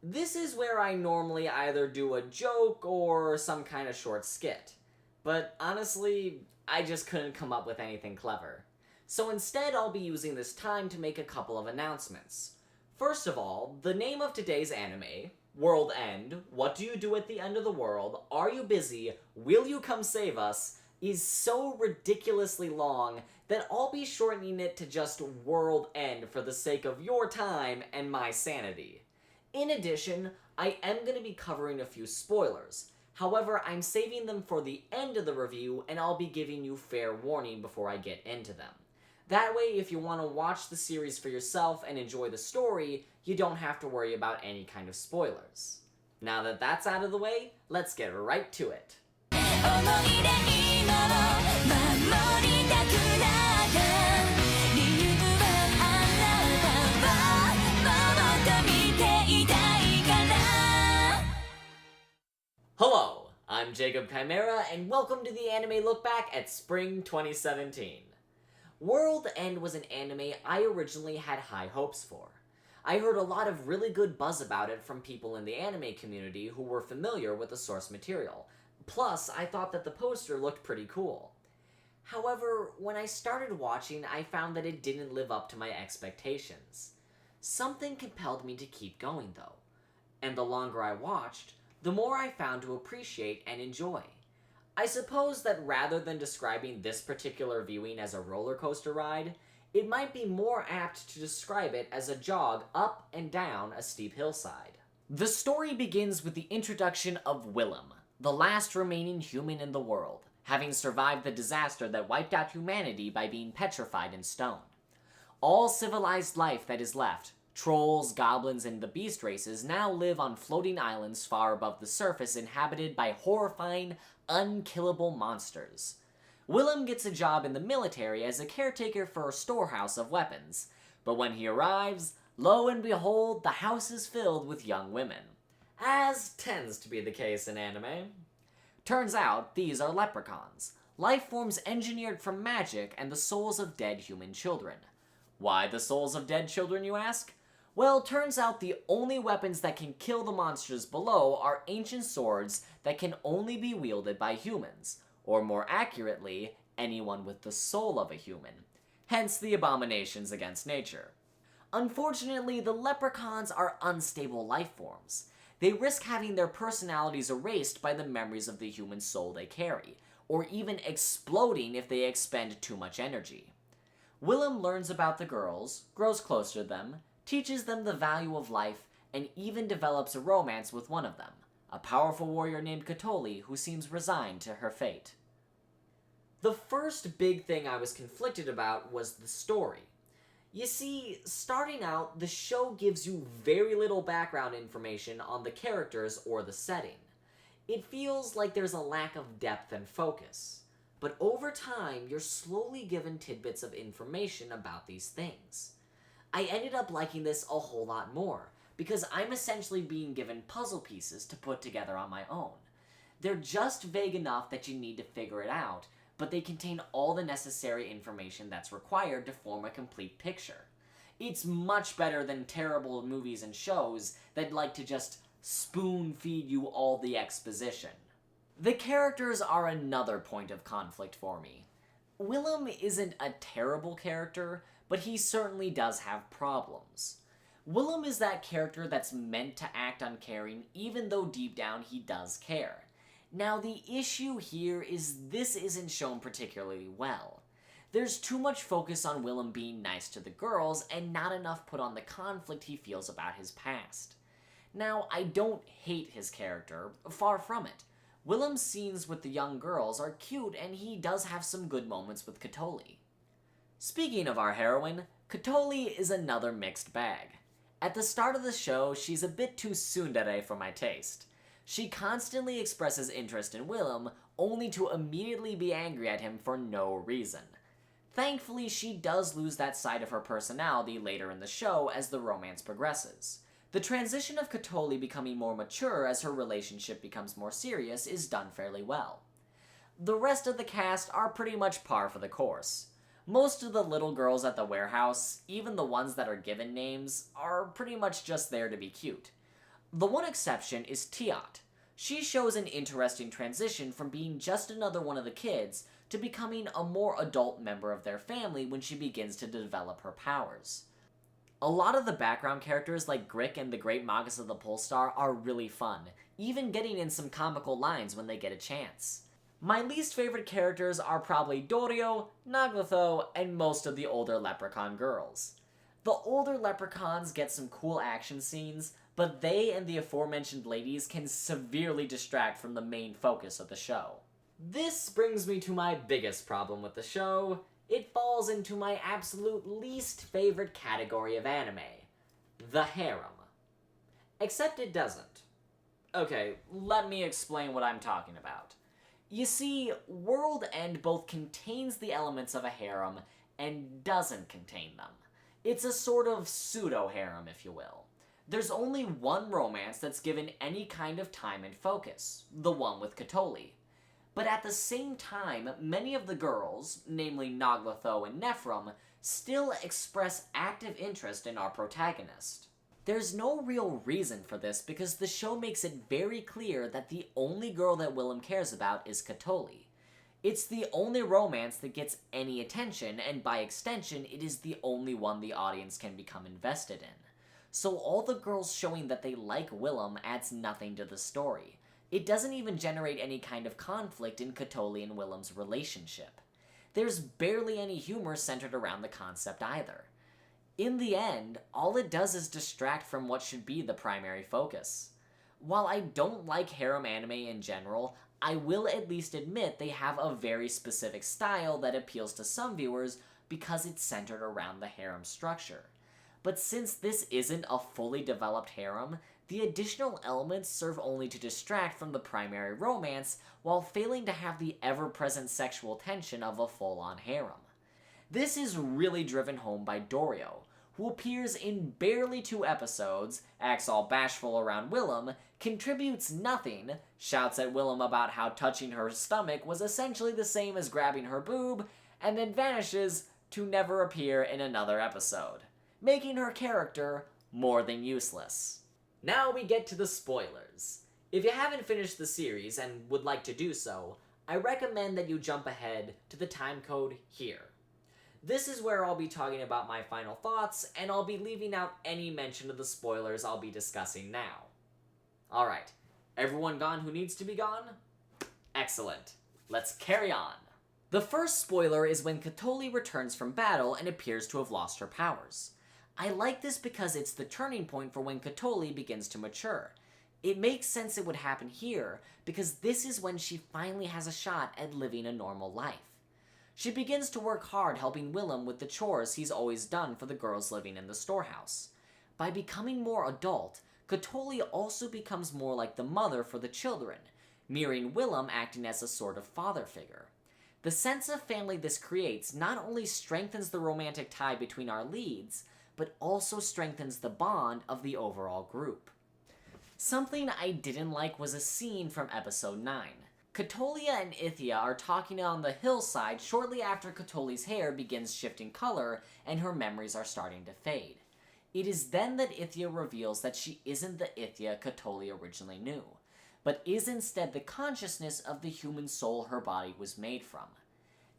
This is where I normally either do a joke or some kind of short skit. But honestly, I just couldn't come up with anything clever. So instead, I'll be using this time to make a couple of announcements. First of all, the name of today's anime, World End, What Do You Do at the End of the World, Are You Busy, Will You Come Save Us, is so ridiculously long that I'll be shortening it to just World End for the sake of your time and my sanity. In addition, I am going to be covering a few spoilers. However, I'm saving them for the end of the review, and I'll be giving you fair warning before I get into them. That way, if you want to watch the series for yourself and enjoy the story, you don't have to worry about any kind of spoilers. Now that that's out of the way, let's get right to it. Hello, I'm Jacob Chimera, and welcome to the Anime Lookback at Spring 2017. World End was an anime I originally had high hopes for. I heard a lot of really good buzz about it from people in the anime community who were familiar with the source material. Plus, I thought that the poster looked pretty cool. However, when I started watching, I found that it didn't live up to my expectations. Something compelled me to keep going, though. And the longer I watched, the more I found to appreciate and enjoy. I suppose that rather than describing this particular viewing as a roller coaster ride, it might be more apt to describe it as a jog up and down a steep hillside. The story begins with the introduction of Willem, the last remaining human in the world, having survived the disaster that wiped out humanity by being petrified in stone. All civilized life that is left, trolls, goblins, and the beast races, now live on floating islands far above the surface inhabited by horrifying, unkillable monsters. Willem gets a job in the military as a caretaker for a storehouse of weapons, but when he arrives, lo and behold, the house is filled with young women. As tends to be the case in anime. Turns out, these are leprechauns, life forms engineered from magic and the souls of dead human children. Why the souls of dead children, you ask? Well, turns out the only weapons that can kill the monsters below are ancient swords that can only be wielded by humans, or more accurately, anyone with the soul of a human, hence the abominations against nature. Unfortunately, the leprechauns are unstable life forms. They risk having their personalities erased by the memories of the human soul they carry, or even exploding if they expend too much energy. Willem learns about the girls, grows closer to them, teaches them the value of life, and even develops a romance with one of them, a powerful warrior named Katoli who seems resigned to her fate. The first big thing I was conflicted about was the story. You see, starting out, the show gives you very little background information on the characters or the setting. It feels like there's a lack of depth and focus. But over time, you're slowly given tidbits of information about these things. I ended up liking this a whole lot more, because I'm essentially being given puzzle pieces to put together on my own. They're just vague enough that you need to figure it out, but they contain all the necessary information that's required to form a complete picture. It's much better than terrible movies and shows that like to just spoon-feed you all the exposition. The characters are another point of conflict for me. Willem isn't a terrible character, but he certainly does have problems. Willem is that character that's meant to act uncaring even though deep down he does care. Now the issue here is this isn't shown particularly well. There's too much focus on Willem being nice to the girls and not enough put on the conflict he feels about his past. Now, I don't hate his character, far from it. Willem's scenes with the young girls are cute and he does have some good moments with Katoli. Speaking of our heroine, Katoli is another mixed bag. At the start of the show, she's a bit too tsundere for my taste. She constantly expresses interest in Willem, only to immediately be angry at him for no reason. Thankfully, she does lose that side of her personality later in the show as the romance progresses. The transition of Katoli becoming more mature as her relationship becomes more serious is done fairly well. The rest of the cast are pretty much par for the course. Most of the little girls at the warehouse, even the ones that are given names, are pretty much just there to be cute. The one exception is Tiat. She shows an interesting transition from being just another one of the kids to becoming a more adult member of their family when she begins to develop her powers. A lot of the background characters like Grick and the Great Magus of the Polestar are really fun, even getting in some comical lines when they get a chance. My least favorite characters are probably Dorio, Naglatho, and most of the older Leprechaun girls. The older Leprechauns get some cool action scenes, but they and the aforementioned ladies can severely distract from the main focus of the show. This brings me to my biggest problem with the show. It falls into my absolute least favorite category of anime, the harem. Except it doesn't. Okay, let me explain what I'm talking about. You see, WorldEnd both contains the elements of a harem and doesn't contain them. It's a sort of pseudo-harem, if you will. There's only one romance that's given any kind of time and focus, the one with Katoli. But at the same time, many of the girls, namely Naglatho and Nephrom, still express active interest in our protagonist. There's no real reason for this because the show makes it very clear that the only girl that Willem cares about is Katoli. It's the only romance that gets any attention, and by extension, it is the only one the audience can become invested in. So all the girls showing that they like Willem adds nothing to the story. It doesn't even generate any kind of conflict in Katoli and Willem's relationship. There's barely any humor centered around the concept either. In the end, all it does is distract from what should be the primary focus. While I don't like harem anime in general, I will at least admit they have a very specific style that appeals to some viewers because it's centered around the harem structure. But since this isn't a fully developed harem, the additional elements serve only to distract from the primary romance while failing to have the ever-present sexual tension of a full-on harem. This is really driven home by Dorio, who appears in barely 2 episodes, acts all bashful around Willem, contributes nothing, shouts at Willem about how touching her stomach was essentially the same as grabbing her boob, and then vanishes to never appear in another episode, making her character more than useless. Now we get to the spoilers. If you haven't finished the series and would like to do so, I recommend that you jump ahead to the timecode here. This is where I'll be talking about my final thoughts, and I'll be leaving out any mention of the spoilers I'll be discussing now. Alright, everyone gone who needs to be gone? Excellent. Let's carry on. The first spoiler is when Katoli returns from battle and appears to have lost her powers. I like this because it's the turning point for when Katoli begins to mature. It makes sense it would happen here, because this is when she finally has a shot at living a normal life. She begins to work hard helping Willem with the chores he's always done for the girls living in the storehouse. By becoming more adult, Katoli also becomes more like the mother for the children, mirroring Willem acting as a sort of father figure. The sense of family this creates not only strengthens the romantic tie between our leads, but also strengthens the bond of the overall group. Something I didn't like was a scene from episode 9. Katolia and Ithia are talking on the hillside shortly after Katoli's hair begins shifting color and her memories are starting to fade. It is then that Ithia reveals that she isn't the Ithia Katoli originally knew, but is instead the consciousness of the human soul her body was made from.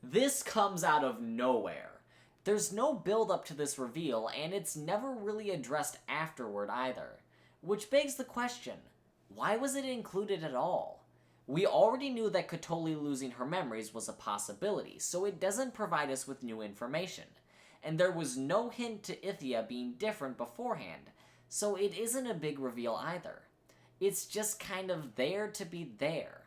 This comes out of nowhere. There's no build-up to this reveal, and it's never really addressed afterward either. Which begs the question, why was it included at all? We already knew that Katoli losing her memories was a possibility, so it doesn't provide us with new information. And there was no hint to Ithia being different beforehand, so it isn't a big reveal either. It's just kind of there to be there.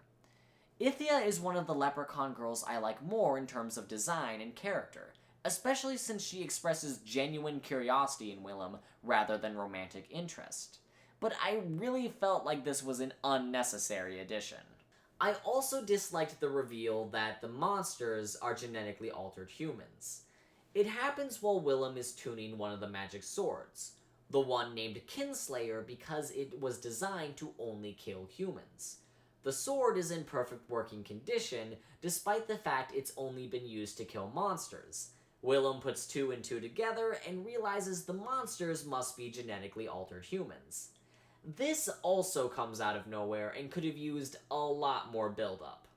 Ithia is one of the Leprechaun girls I like more in terms of design and character, especially since she expresses genuine curiosity in Willem rather than romantic interest. But I really felt like this was an unnecessary addition. I also disliked the reveal that the monsters are genetically altered humans. It happens while Willem is tuning one of the magic swords, the one named Kinslayer because it was designed to only kill humans. The sword is in perfect working condition, despite the fact it's only been used to kill monsters. Willem puts 2 and 2 together and realizes the monsters must be genetically altered humans. This also comes out of nowhere and could have used a lot more build-up.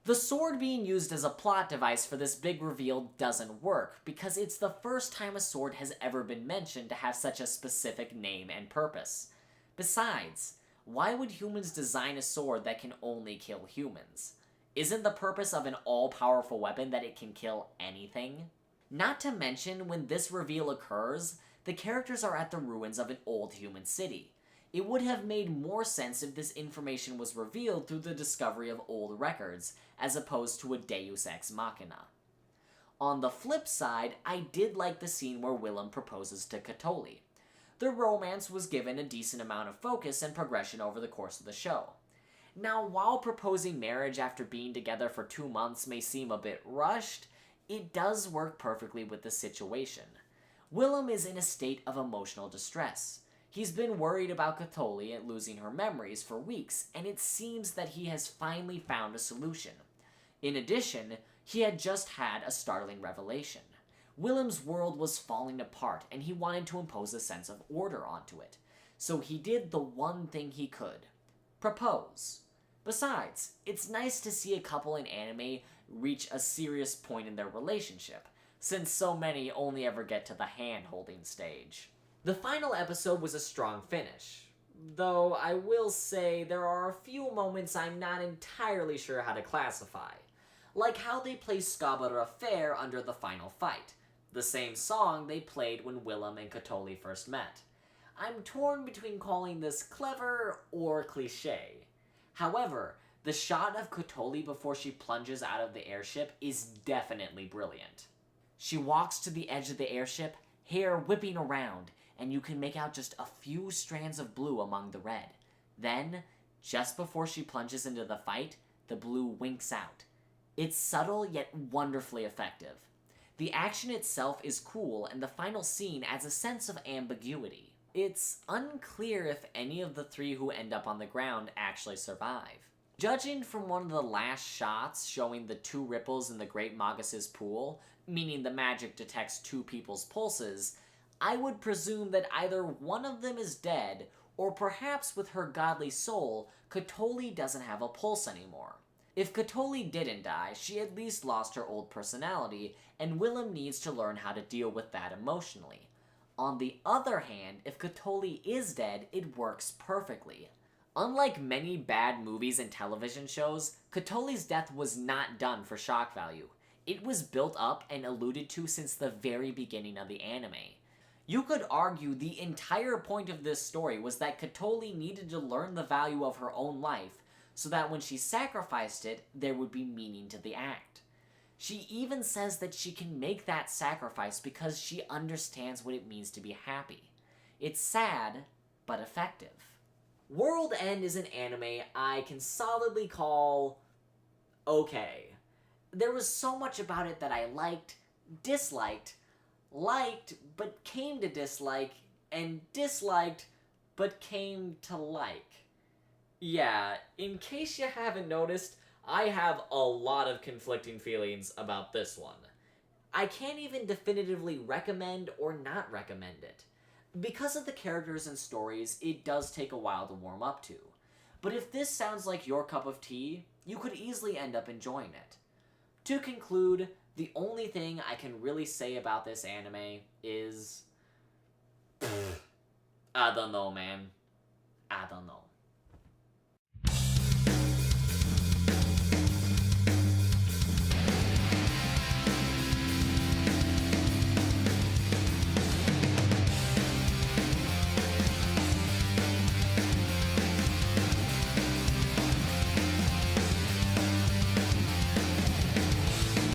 The sword being used as a plot device for this big reveal doesn't work, because it's the first time a sword has ever been mentioned to have such a specific name and purpose. Besides, why would humans design a sword that can only kill humans? Isn't the purpose of an all-powerful weapon that it can kill anything? Not to mention, when this reveal occurs, the characters are at the ruins of an old human city. It would have made more sense if this information was revealed through the discovery of old records, as opposed to a deus ex machina. On the flip side, I did like the scene where Willem proposes to Katoli. Their romance was given a decent amount of focus and progression over the course of the show. Now, while proposing marriage after being together for 2 months may seem a bit rushed, it does work perfectly with the situation. Willem is in a state of emotional distress. He's been worried about Katoli and losing her memories for weeks, and it seems that he has finally found a solution. In addition, he had just had a startling revelation. Willem's world was falling apart, and he wanted to impose a sense of order onto it. So he did the one thing he could: propose. Besides, it's nice to see a couple in anime reach a serious point in their relationship, since so many only ever get to the hand-holding stage. The final episode was a strong finish, though I will say there are a few moments I'm not entirely sure how to classify, like how they placed Skabara Fair under the final fight, the same song they played when Willem and Katoli first met. I'm torn between calling this clever or cliché. However, the shot of Katoli before she plunges out of the airship is definitely brilliant. She walks to the edge of the airship, hair whipping around, and you can make out just a few strands of blue among the red. Then, just before she plunges into the fight, the blue winks out. It's subtle yet wonderfully effective. The action itself is cool, and the final scene adds a sense of ambiguity. It's unclear if any of the three who end up on the ground actually survive. Judging from one of the last shots showing the 2 ripples in the Great Magus' pool, meaning the magic detects 2 people's pulses, I would presume that either one of them is dead, or perhaps with her godly soul, Katoli doesn't have a pulse anymore. If Katoli didn't die, she at least lost her old personality, and Willem needs to learn how to deal with that emotionally. On the other hand, if Katoli is dead, it works perfectly. Unlike many bad movies and television shows, Katoli's death was not done for shock value. It was built up and alluded to since the very beginning of the anime. You could argue the entire point of this story was that Katoli needed to learn the value of her own life, so that when she sacrificed it, there would be meaning to the act. She even says that she can make that sacrifice because she understands what it means to be happy. It's sad, but effective. WorldEnd is an anime I can solidly call okay. There was so much about it that I liked, disliked, but came to dislike, and disliked but came to like. Yeah, in case you haven't noticed, I have a lot of conflicting feelings about this one. I can't even definitively recommend or not recommend it. Because of the characters and stories, it does take a while to warm up to. But if this sounds like your cup of tea, you could easily end up enjoying it. To conclude, the only thing I can really say about this anime is... I don't know, man. I don't know.